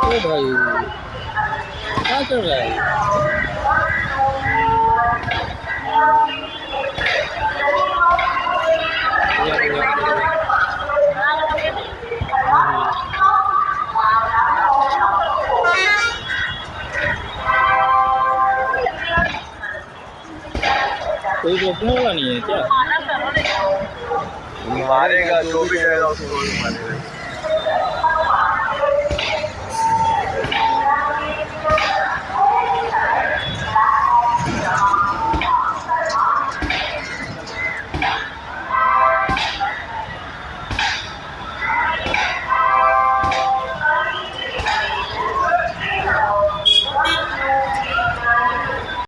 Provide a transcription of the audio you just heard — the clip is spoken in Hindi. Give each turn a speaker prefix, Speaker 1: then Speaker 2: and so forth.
Speaker 1: ओ भाई क्या चल रहा है? कोई रोकने वाला नहीं है क्या?
Speaker 2: मारेगा जो भी रहेगा उसको मारेगा।